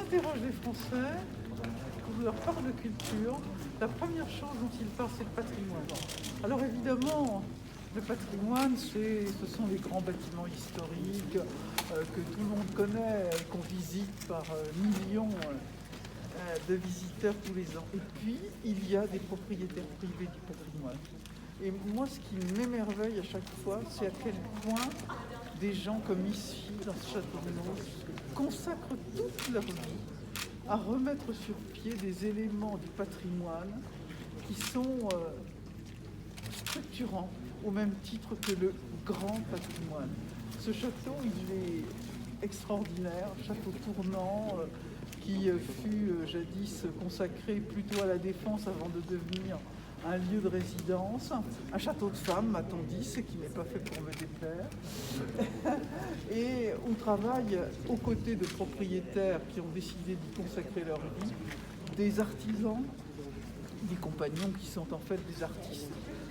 interroge les Français, quand on leur parle de culture, la première chose dont ils parlent, c'est le patrimoine. Alors évidemment, le patrimoine, ce sont les grands bâtiments historiques que tout le monde connaît et qu'on visite par millions de visiteurs tous les ans. Et puis, il y a des propriétaires privés du patrimoine. Et moi, ce qui m'émerveille à chaque fois, c'est à quel point des gens comme ici, dans ce château de Mauss, consacrent toute leur vie à remettre sur pied des éléments du patrimoine qui sont structurants, au même titre que le grand patrimoine. Ce château, il est extraordinaire, château tournant, qui fut jadis consacré plutôt à la défense avant de devenir un lieu de résidence, un château de femmes, m'a-t-on dit, ce qui n'est pas fait pour me déplaire, et on travaille aux côtés de propriétaires qui ont décidé d'y consacrer leur vie, des artisans, des compagnons qui sont en fait des artistes.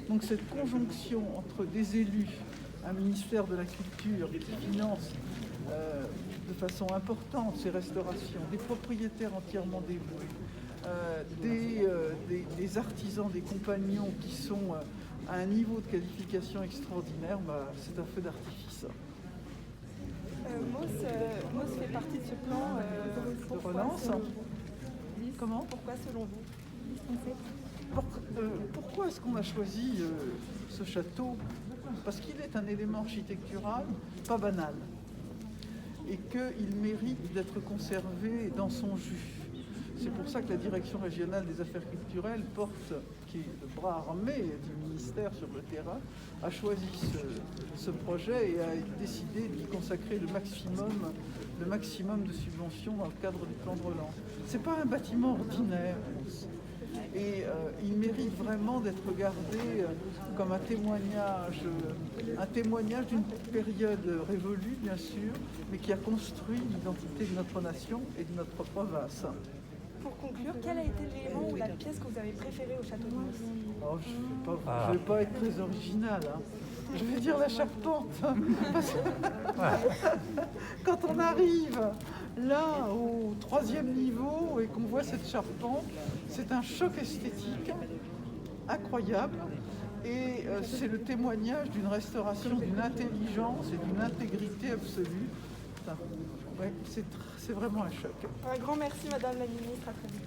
Donc cette conjonction entre des élus, un ministère de la Culture qui finance de façon importante ces restaurations, des propriétaires entièrement dévoués, des artisans, des compagnons qui sont à un niveau de qualification extraordinaire, c'est un feu d'artifice. Mauss fait partie de ce plan de relance. Comment ? Pourquoi selon vous ? Pourquoi est-ce qu'on a choisi ce château ? Parce qu'il est un élément architectural pas banal et qu'il mérite d'être conservé dans son jus. C'est pour ça que la Direction régionale des affaires culturelles qui est le bras armé du ministère sur le terrain, a choisi ce projet et a décidé d'y consacrer le maximum de subventions dans le cadre du plan de relance. Ce n'est pas un bâtiment ordinaire, et il mérite vraiment d'être regardé comme un témoignage d'une période révolue, bien sûr, mais qui a construit l'identité de notre nation et de notre province. Pour conclure, quel a été l'élément ou la pièce que vous avez préférée au château de Mauss ? Je ne vais pas être très original. Je vais dire la charpente. Parce que quand on arrive là au 3e niveau et qu'on voit cette charpente, c'est un choc esthétique incroyable. Et c'est le témoignage d'une restauration, d'une intelligence et d'une intégrité absolue. Ouais, c'est vraiment un choc. Un grand merci, Madame la Ministre. À très vite.